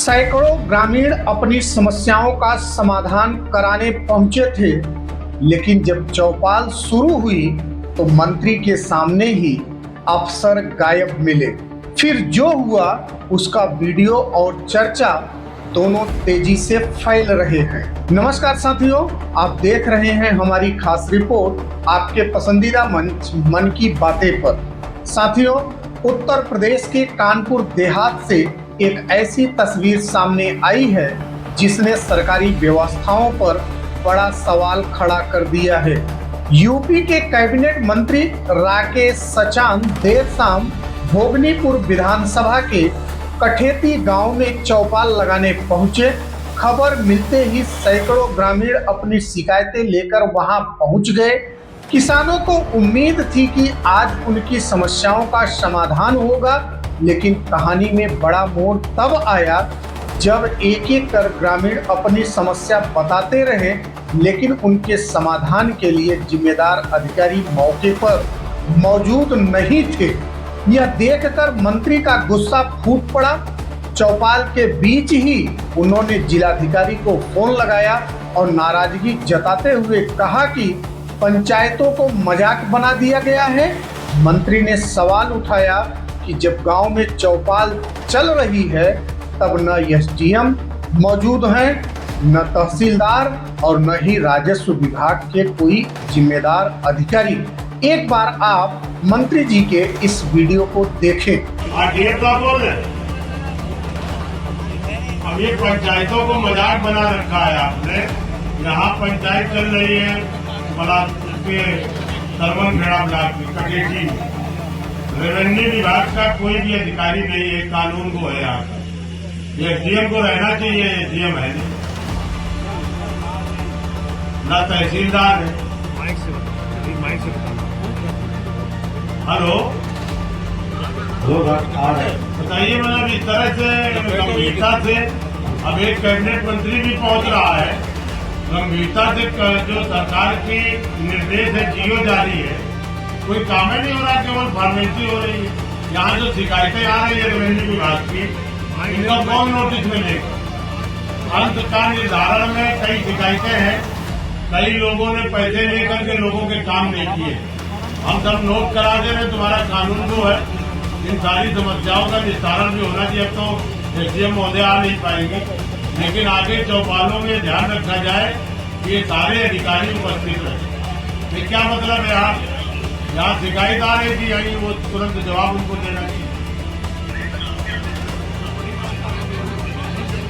सैकड़ों ग्रामीण अपनी समस्याओं का समाधान कराने पहुंचे थे, लेकिन जब चौपाल शुरू हुई तो मंत्री के सामने ही अफसर गायब मिले। फिर जो हुआ उसका वीडियो और चर्चा दोनों तेजी से फैल रहे हैं। नमस्कार साथियों, आप देख रहे हैं हमारी खास रिपोर्ट आपके पसंदीदा मंच मन की बातें पर। साथियों, उत्तर प्रदेश के कानपुर देहात से एक ऐसी तस्वीर सामने आई है जिसने सरकारी व्यवस्थाओं पर बड़ा सवाल खड़ा कर दिया है। यूपी के कैबिनेट मंत्री राकेश सचान देर शाम भोगनीपुर विधानसभा के कठेती गांव में चौपाल लगाने पहुंचे। खबर मिलते ही सैकड़ों ग्रामीण अपनी शिकायतें लेकर वहां पहुंच गए। किसानों को उम्मीद थी कि आज उनकी समस्याओं का समाधान होगा, लेकिन कहानी में बड़ा मोड़ तब आया जब एक एक कर ग्रामीण अपनी समस्या बताते रहे, लेकिन उनके समाधान के लिए जिम्मेदार अधिकारी मौके पर मौजूद नहीं थे। यह देखकर मंत्री का गुस्सा फूट पड़ा। चौपाल के बीच ही उन्होंने जिलाधिकारी को फोन लगाया और नाराजगी जताते हुए कहा कि पंचायतों को मजाक बना दिया गया है। मंत्री ने सवाल उठाया कि जब गांव में चौपाल चल रही है तब न एसडीएम मौजूद हैं, न तहसीलदार और न ही राजस्व विभाग के कोई जिम्मेदार अधिकारी। एक बार आप मंत्री जी के इस वीडियो को देखें। अब ये पंचायतों को मजाक बना रखा है आपने। यहाँ पंचायत चल रही है सरवन खेड़ा ब्लॉक की कटेठी। रेवेन्यू विभाग का कोई भी अधिकारी नहीं है, कानून को है यहाँ का। ये एसडीएम को रहना चाहिए, एसडीएम है नहीं, ना तहसीलदार है। हेलो बताइए, मतलब इस तरह से गंभीरता से अब एक कैबिनेट मंत्री भी पहुंच रहा है, गंभीरता से जो सरकार की निर्देश है, जीओ जारी है, कोई काम ही नहीं हो रहा, केवल फॉर्मेलिटी हो रही है। यहाँ जो शिकायतें आ रही है रेवेन्यू विभाग की, इनका कौन नोटिस मिलेगा? अंत का निर्धारण में कई शिकायतें हैं, कई लोगों ने पैसे लेकर के लोगों के काम नहीं किए। हम सब नोट करा दे रहे, तुम्हारा कानून जो है, इन सारी समस्याओं का निस्तारण भी होना चाहिए। अब तो एसडीएम महोदय आ नहीं पाएंगे, लेकिन आगे चौपालों में ध्यान रखा जाए कि ये सारे अधिकारी उपस्थित रहे। ये क्या मतलब है? यहाँ शिकायत आ रही थी, यही वो तुरंत जवाब उनको देना चाहिए।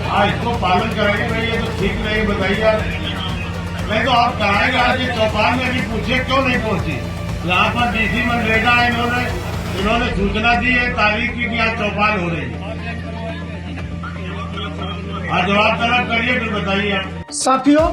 हाँ, इसको पालन करेंगे भाई, ये तो ठीक नहीं, बताइए। नहीं तो आप कराएंगे आज ये चौपाल में भी पूछिए क्यों नहीं पहुंची। यहाँ पर डीसी मनरेगा है, इन्होंने सूचना दी है तारीख की कि आज चौपाल हो रही है। आज जवाब तलब करिए, फिर बताइए आप। साथियों,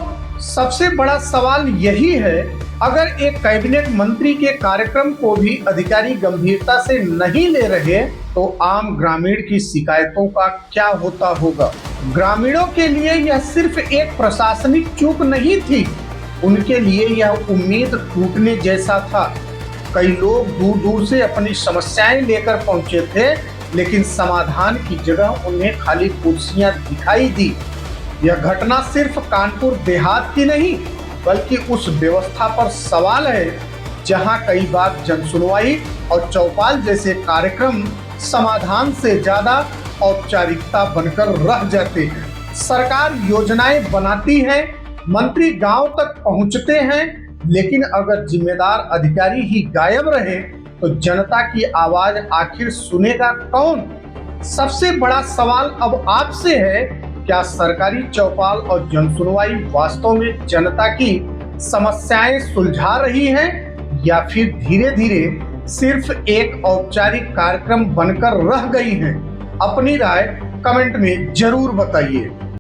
सबसे बड़ा सवाल यही है, अगर एक कैबिनेट मंत्री के कार्यक्रम को भी अधिकारी गंभीरता से नहीं ले रहे तो आम ग्रामीण की शिकायतों का क्या होता होगा। ग्रामीणों के लिए यह सिर्फ एक प्रशासनिक चूक नहीं थी, उनके लिए यह उम्मीद टूटने जैसा था। कई लोग दूर दूर से अपनी समस्याएं लेकर पहुंचे थे, लेकिन समाधान की जगह उन्हें खाली कुर्सियां दिखाई दी। यह घटना सिर्फ कानपुर देहात की नहीं, बल्कि उस व्यवस्था पर सवाल है जहां कई बार जनसुनवाई और चौपाल जैसे कार्यक्रम समाधान से ज्यादा औपचारिकता बनकर रह जाते हैं। सरकार योजनाएं बनाती है, मंत्री गांव तक पहुंचते हैं, लेकिन अगर जिम्मेदार अधिकारी ही गायब रहे तो जनता की आवाज आखिर सुनेगा कौन? सबसे बड़ा सवाल अब आपसे है, क्या सरकारी चौपाल और जनसुनवाई वास्तव में जनता की समस्याएं सुलझा रही हैं, या फिर धीरे धीरे सिर्फ एक औपचारिक कार्यक्रम बनकर रह गई हैं? अपनी राय कमेंट में जरूर बताइए।